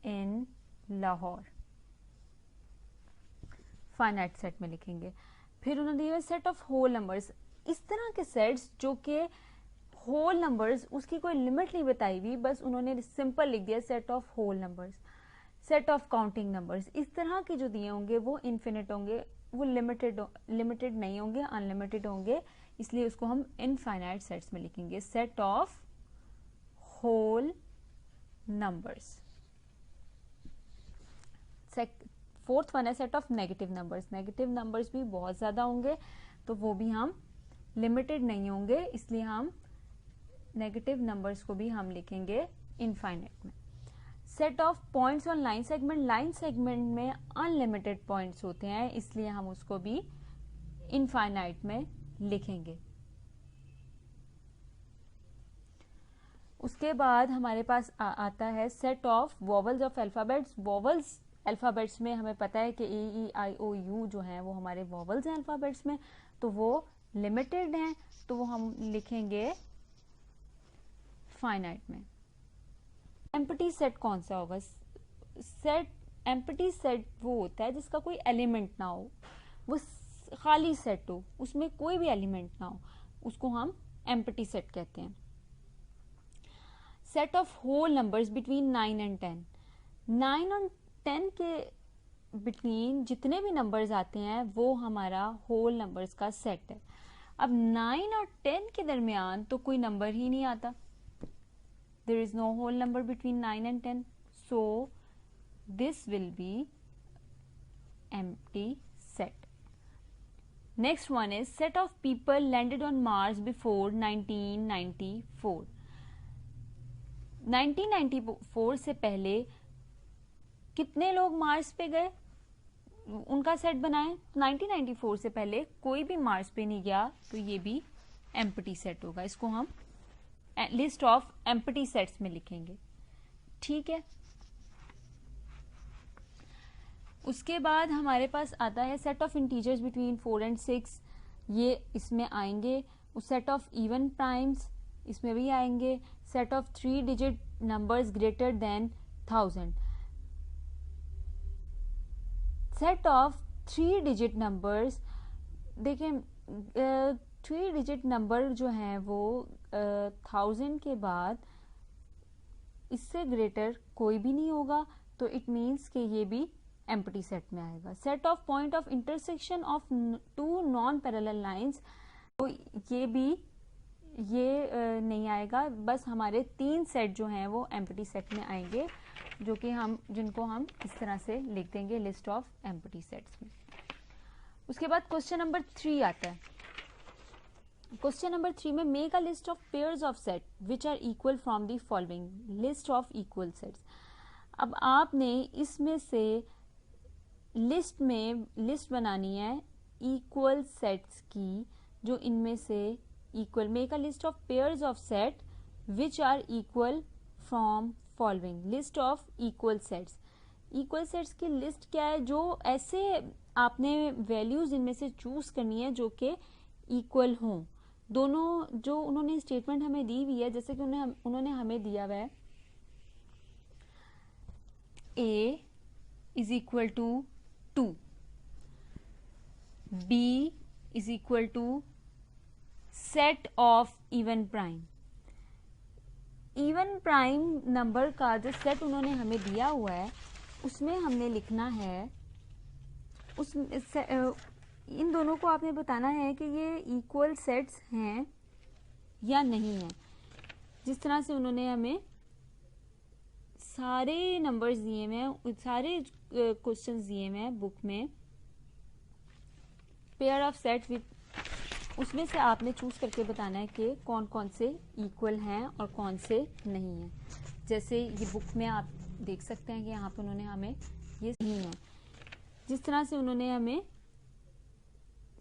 in Lahore, finite set में लिखेंगे। फिर उन्होंने दिया सेट ऑफ होल नंबर्स। इस तरह के सेट्स जो कि होल नंबर्स, उसकी कोई लिमिट नहीं बताई हुई, बस उन्होंने सिंपल लिख दिया set of whole numbers. Set of counting numbers, इस तरह के जो दिए होंगे वो इन्फिनिट होंगे, वो लिमिटेड नहीं होंगे, अनलिमिटेड होंगे, इसलिए उसको हम इनफाइनाइट सेट्स में लिखेंगे set of whole numbers. Fourth one है set of negative numbers. Negative numbers भी बहुत ज्यादा होंगे, तो वो भी हम लिमिटेड नहीं होंगे, इसलिए हम नेगेटिव नंबर्स को भी हम लिखेंगे इनफाइनाइट में। Set of points on line segment. Line segment में अनलिमिटेड पॉइंट्स होते हैं, इसलिए हम उसको भी इनफाइनाइट में लिखेंगे। उसके बाद हमारे पास आता है set of vowels of alphabets. Vowels alphabets में हमें पता है कि A, E, I, O, U जो हैं वो हमारे वॉवल्स हैं अल्फाबेट्स में, तो वो लिमिटेड हैं, तो वो हम लिखेंगे फाइनाइट में। एम्प्टी सेट कौन सा होगा? सेट एम्प्टी सेट वो होता है जिसका कोई एलिमेंट ना हो, वो खाली सेट हो, उसमें कोई भी एलिमेंट ना हो, उसको हम एम्प्टी सेट कहते हैं। Set of whole numbers between 9 and 10। 9 और 10 के बिटवीन जितने भी नंबर्स आते हैं वो हमारा होल नंबर्स का सेट है। अब 9 और 10 के दरमियान तो कोई नंबर ही नहीं आता, there is no whole number between 9 and 10, so this will be empty set. Next one is set of people landed on Mars before 1994. 1994 से पहले कितने लोग मार्स पे गए, उनका सेट बनाएं। 1994 से पहले कोई भी मार्स पे नहीं गया, तो ये भी एम्प्टी सेट होगा, इसको हम लिस्ट ऑफ एम्प्टी सेट्स में लिखेंगे। ठीक है, उसके बाद हमारे पास आता है set of integers between 4 and 6, ये इसमें आएंगे। सेट ऑफ इवन प्राइम्स इसमें भी आएंगे। Set of 3 digit numbers greater than 1000। Set of 3 digit numbers, देखें 3 डिजिट नंबर जो हैं वो 1000 के बाद इससे ग्रेटर कोई भी नहीं होगा, तो इट मीन्स कि ये भी एम्प्टी सेट में आएगा। Set of point of intersection of 2 non parallel lines, तो ये नहीं आएगा, बस हमारे 3 सेट जो हैं वो एम्प्टी सेट में आएंगे, जो कि जिनको हम इस तरह से लिख देंगे लिस्ट ऑफ एम्प्टी सेट्स में। उसके बाद क्वेश्चन नंबर 3 आता है। क्वेश्चन नंबर 3 में make a list of pairs of set which are equal from the following list of equal sets. अब आपने इसमें से लिस्ट बनानी है इक्वल सेट्स की, जो इनमें से equal. Make a list of pairs of set which are equal from following list of equal sets. Equal sets की लिस्ट क्या है? जो ऐसे आपने वैल्यूज इनमें से चूज करनी है जो कि इक्वल हों। दोनों जो उन्होंने स्टेटमेंट हमें दी हुई है, जैसे कि उन्होंने हमें दिया हुआ है A is equal to 2, B is equal to set of even prime, even prime number का जो सेट उन्होंने हमें दिया हुआ है उसमें हमने लिखना है इन दोनों को आपने बताना है कि ये इक्वल सेट्स हैं या नहीं है। जिस तरह से उन्होंने हमें सारे नंबर्स दिए हुए हैं, सारे क्वेश्चंस दिए हुए हैं बुक में, पेयर ऑफ सेट विद, उसमें से आपने चूज करके बताना है कि कौन कौन से इक्वल हैं और कौन से नहीं हैं। जैसे ये बुक में आप देख सकते हैं कि यहाँ पे उन्होंने हमें ये नहीं है। जिस तरह से उन्होंने हमें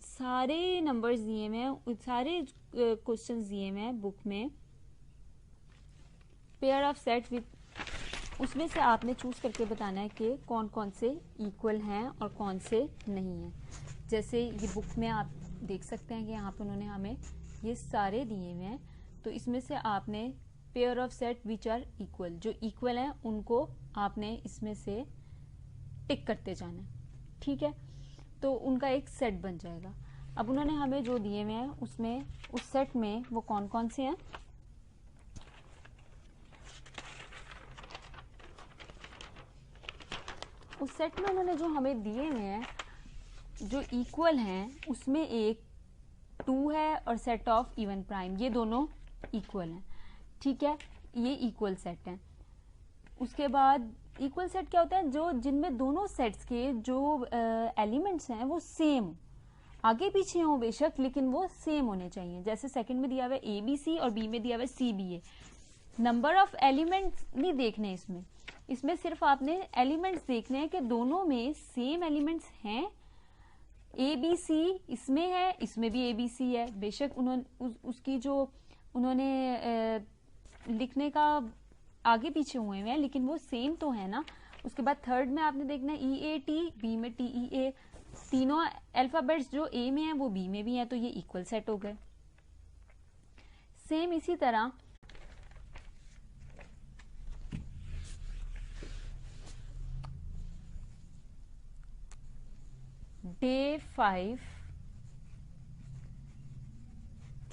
सारे नंबर्स दिए हुए हैं, सारे क्वेश्चंस दिए हुए हैं बुक में, पेयर ऑफ सेट विद, उसमें से आपने चूज करके बताना है कि कौन कौन से इक्वल हैं और कौन से नहीं हैं। जैसे ये बुक में आप देख सकते हैं कि यहाँ पर उन्होंने हमें ये सारे दिए हुए हैं, तो इसमें से आपने pair of set which are equal, जो इक्वल हैं उनको आपने इसमें से टिक करते जाना है, ठीक है। तो उनका एक सेट बन जाएगा। अब उन्होंने हमें जो दिए हुए हैं उसमें, उस सेट में वो कौन कौन से हैं, उस सेट में उन्होंने जो हमें दिए हुए हैं जो इक्वल हैं उसमें एक 2 है और सेट ऑफ इवन प्राइम, ये दोनों इक्वल हैं, ठीक है। ये इक्वल सेट हैं। उसके बाद इक्वल सेट क्या होता है, जो जिनमें दोनों सेट्स के जो एलिमेंट्स हैं वो सेम, आगे पीछे हो बेशक लेकिन वो सेम होने चाहिए। जैसे सेकंड में दिया हुआ है ABC और B में दिया हुआ है CBA। नंबर ऑफ एलिमेंट्स नहीं देखने इसमें सिर्फ आपने एलिमेंट्स देखने हैं कि दोनों में सेम एलिमेंट्स हैं। ABC इसमें है, इसमें भी ABC है, बेशक उन्होंने उसकी जो उन्होंने लिखने का आगे पीछे हुए हैं लेकिन वो सेम तो है ना। उसके बाद थर्ड में आपने देखना है EAT, B में TEA, तीनों अल्फाबेट्स जो A में है वो B में भी है, तो ये इक्वल सेट हो गए। सेम इसी तरह डे 5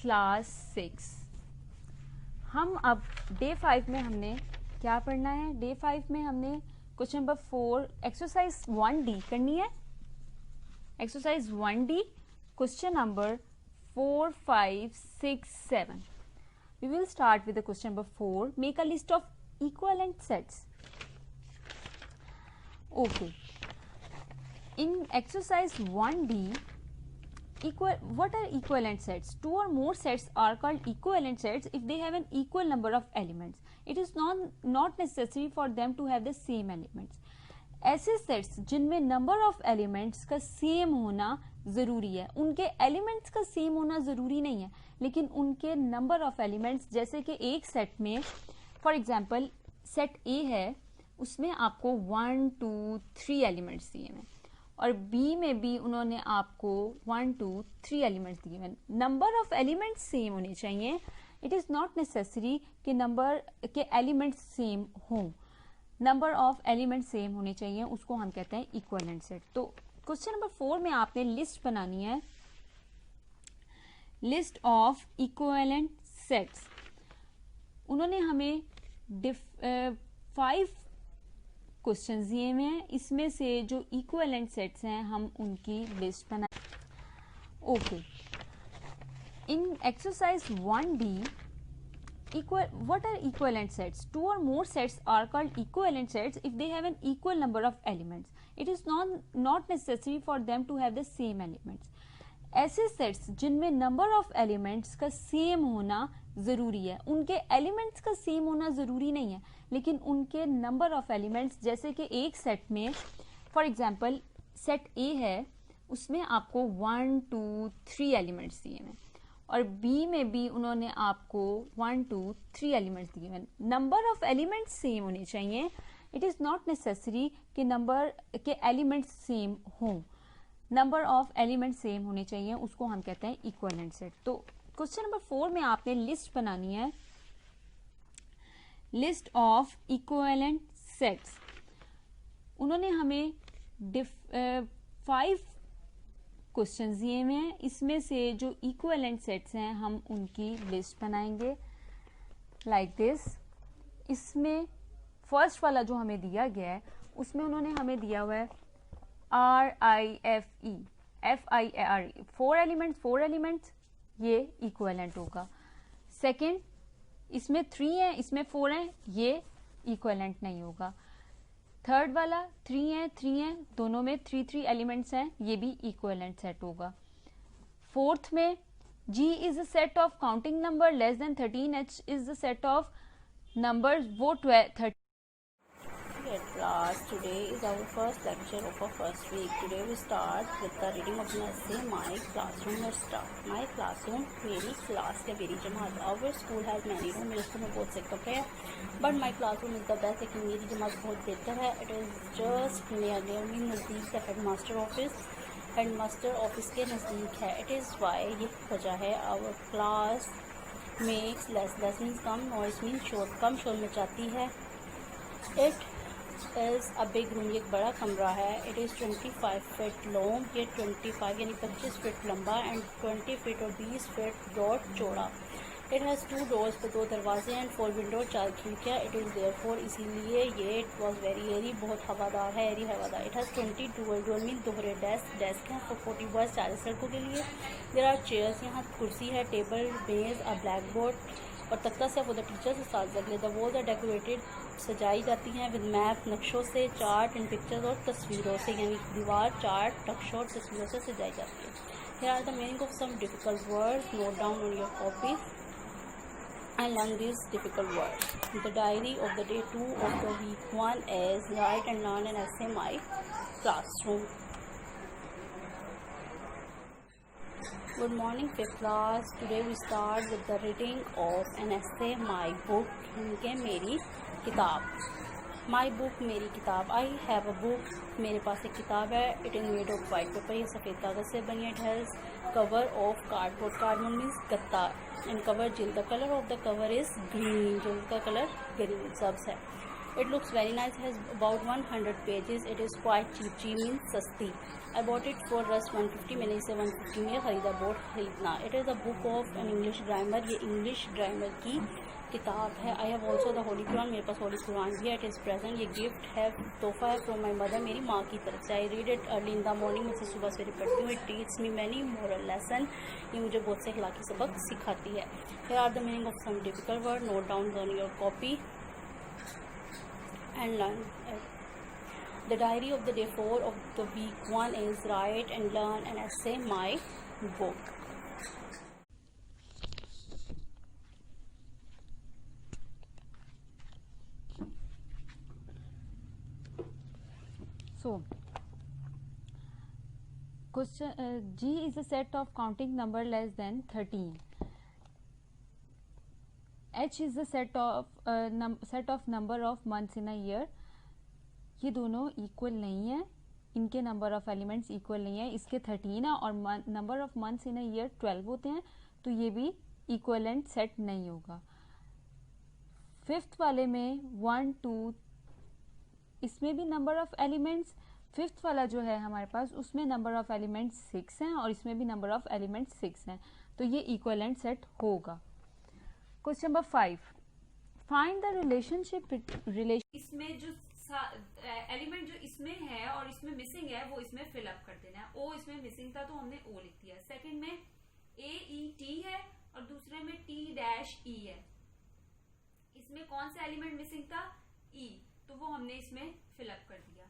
क्लास 6, हम अब डे 5 में हमने क्या पढ़ना है, डे 5 में हमने क्वेश्चन नंबर 4 एक्सरसाइज 1D करनी है। Exercise 1D question number 4, 5, 6, 7। We will start with the question number 4. Make a list of equivalent sets. Okay. In exercise 1D, what are equivalent sets? Two or more sets are called equivalent sets if they have an equal number of elements. It is not necessary for them to have the same elements. ऐसे सेट्स जिनमें नंबर ऑफ एलिमेंट्स का सेम होना जरूरी है, उनके एलिमेंट्स का सेम होना जरूरी नहीं है लेकिन उनके नंबर ऑफ एलिमेंट्स, जैसे कि एक सेट में फॉर एग्जांपल सेट ए है उसमें आपको 1, 2, 3 एलिमेंट्स दिए हैं और बी में भी उन्होंने आपको 1, 2, 3 एलिमेंट्स दिए हैं। नंबर ऑफ एलिमेंट्स सेम होने चाहिए। इट इज नॉट नेसेसरी कि नंबर के एलिमेंट्स सेम हों, नंबर ऑफ एलिमेंट सेम होने चाहिए, उसको हम कहते हैं इक्विवेलेंट सेट। तो क्वेश्चन नंबर 4 में आपने लिस्ट बनानी है, लिस्ट ऑफ इक्विवेलेंट सेट्स। उन्होंने हमें 5 क्वेश्चन दिए हुए हैं, इसमें से जो इक्विवेलेंट सेट्स हैं हम उनकी लिस्ट बना। Okay, in exercise 1D, what are equivalent sets? Two or more sets are called equivalent sets if they have an equal number of elements. It is not necessary for them to have the same elements. ऐसे सेट्स जिनमें नंबर ऑफ एलिमेंट्स का सेम होना जरूरी है, उनके एलिमेंट्स का सेम होना जरूरी नहीं है लेकिन उनके नंबर ऑफ एलिमेंट्स, जैसे कि एक सेट में फॉर एग्जांपल सेट ए है उसमें आपको 1, 2, 3 एलिमेंट्स दिए हैं और बी में भी उन्होंने आपको 1, 2, 3 एलिमेंट्स दिए हैं। नंबर ऑफ एलिमेंट्स सेम होने चाहिए। इट इज नॉट नेसेसरी कि नंबर के एलिमेंट्स सेम हों, नंबर ऑफ एलिमेंट्स सेम होने चाहिए, उसको हम कहते हैं इक्विवेलेंट सेट। तो क्वेश्चन नंबर 4 में आपने लिस्ट बनानी है, लिस्ट ऑफ इक्विवेलेंट सेट्स। उन्होंने हमें 5 क्वेश्चन दिए हुए हैं, इसमें से जो इक्विवेलेंट सेट्स हैं हम उनकी लिस्ट बनाएंगे लाइक दिस। इसमें फर्स्ट वाला जो हमें दिया गया है उसमें उन्होंने हमें दिया हुआ है RIFE 4 एलिमेंट्स, ये इक्विवेलेंट होगा। सेकंड, इसमें 3 है, इसमें 4 है, ये इक्विवेलेंट नहीं होगा। थर्ड वाला 3 है, दोनों में 3 एलिमेंट्स हैं, ये भी इक्विवेलेंट सेट होगा। फोर्थ में G is a set of counting number less than 13, H is the set of numbers वो 13। Dear class, today is our first lecture of our first week. Today we start with the reading of an essay, My Classroom. Let's start. My classroom, मेरी क्लास या मेरी जमात। Our school has many rooms, मेरे स्कूल में बहुत से कमरे हैं, but my classroom is the best, लेकिन मेरी जमात बहुत बेहतर है। It is just near me, नज़दीक है headmaster office, हेडमास्टर ऑफिस के नज़दीक है। It is why, ये वजह है, our class makes less means come, noise means शोर, कम शोर मचाती है। It is a big room, ये एक बड़ा कमरा है। It is 25 feet long, ये 25 यानी 25 फीट लंबा एंड 20 फीट और 20 फीट ब्रॉड चौड़ा। It has 2 doors, पे 2 दरवाजे एंड 4 विंडो, 4 खिड़कियाँ। It is therefore, इसीलिए ये, it was very airy, बहुत हवादार है, airy हवादार। It has 20 dual mean दोहरे डेस्क हैं for 40 boys, 40 लड़कों के लिए। There are chairs, यहाँ कुर्सी है, टेबल, मेज, a blackboard और तख्ता से for the teachers, उस्ताद के लिए। The walls are decorated, सजाई जाती हैं with map, नक्शों से, चार्ट एंड पिक्चर्स और तस्वीरों से, यानी दीवार, चार्ट, नक्शों और तस्वीरों से सजाई जाती है। Here are the meaning of some difficult words, note down on your copy and learn these difficult words. The diary of the day 2 of the week 1 is write and learn an essay, My Classroom. Good morning, fifth class. Today we start with the reading of an essay, My Book, इनके मेरी किताब। My book, मेरी किताब। I have a book, मेरे पास एक किताब है। It is made of white paper, ये सफ़ेद कागज़ से बनी है। It has cover of cardboard, cardboard means गत्ता, and cover जिल्द। The color of the cover is green, जिल्द का कलर ग्रीन सब्ज़ है। It looks very nice, has about 100 pages. It is quite cheap, cheap means सस्ती। I bought it for Rus 150, मैंने इसे 150 में ख़रीदा, bought खरीदना। It is a book of an English grammar, ये English grammar की किताब है। I have also the Holy Quran, मेरे पास होली कुरान भी है। It is present, ये गिफ्ट है, तोहफा है from my mother, मेरी माँ की तरफ से। I read it early in the morning, मैं इसे सुबह सवेरे पढ़ती हूँ। It teaches me many moral lesson, ये मुझे बहुत से अखलाकी सबक सिखाती है। Here are the meaning of some difficult word, note down on your copy and learn it. The diary of the day 4 of the week 1 is write and learn an essay, My Book. So, question, G is a set of counting number less than 13. H is the set of number of months in a year. ये दोनों इक्वल नहीं है, इनके नंबर ऑफ एलिमेंट्स इक्वल नहीं है। इसके 13 है और number of months in a year 12 होते हैं, तो ये भी इक्वलेंट सेट नहीं होगा। फिफ्थ वाले में 1 2, इसमें भी नंबर ऑफ एलिमेंट्स, फिफ्थ वाला जो है हमारे पास उसमें नंबर ऑफ एलिमेंट्स 6 हैं और इसमें भी नंबर ऑफ एलिमेंट्स 6 हैं, तो ये इक्वलेंट सेट होगा। Question number 5, find the relationship इसमें जो एलिमेंट जो इसमें है और इसमें मिसिंग है वो इसमें फिल अप कर देना है। ओ इसमें मिसिंग था तो हमने ओ लिख दिया। सेकंड में AET है और दूसरे में T-E है। इसमें कौन सा एलिमेंट मिसिंग था? E, तो वो हमने इसमें फिल अप कर दिया।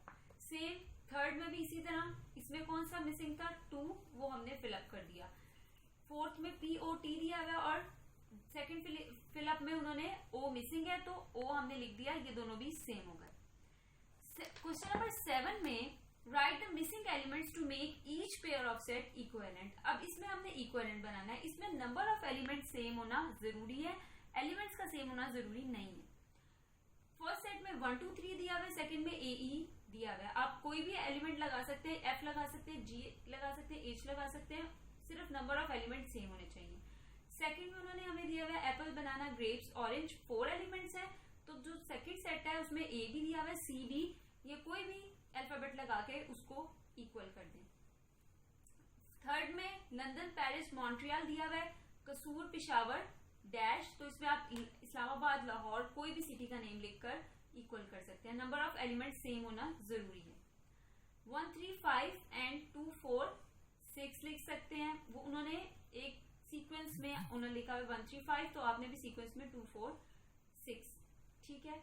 सेम थर्ड में भी इसी तरह, इसमें कौन सा मिसिंग था? 2, वो हमने फिल अप कर दिया। फोर्थ में POT दिया हुआ और सेकंड फिल अप में उन्होंने O मिसिंग है तो O हमने लिख दिया, ये दोनों भी सेम हो गए। क्वेश्चन नंबर 7 में write the missing elements to make each pair of set equivalent. अब इसमें हमने इक्विवेलेंट बनाना है। इसमें नंबर ऑफ एलिमेंट सेम होना जरूरी है, एलिमेंट्स का सेम होना जरूरी नहीं है। फर्स्ट सेट में 1 2 3 दिया हुआ है, सेकंड में AE दिया हुआ है। आप कोई भी एलिमेंट लगा सकते हैं, F लगा सकते हैं, G लगा सकते हैं, H लगा सकते हैं, सिर्फ नंबर ऑफ एलिमेंट सेम होने चाहिए। सेकंड में उन्होंने हमें दिया हुआ है एप्पल, बनाना, ग्रेप्स, ऑरेंज, 4 एलिमेंट्स है, तो जो सेकंड सेट है उसमें A भी दिया हुआ है, C भी, ये कोई भी अल्फाबेट लगा के उसको इक्वल कर दें। थर्ड में लंदन, पेरिस, मॉन्ट्रियल दिया हुआ है, कसूर, पिशावर, डैश, तो इसमें आप इस्लामाबाद, लाहौर, कोई भी सिटी का नेम लिखकर इक्वल कर सकते हैं। नंबर ऑफ एलिमेंट सेम होना जरूरी है। 1 3 5 एंड 2 4 6 लिख सकते हैं। वो उन्होंने एक सीक्वेंस में उन्होंने लिखा है 1 3 5, तो आपने भी सीक्वेंस में 2 4 6, ठीक है।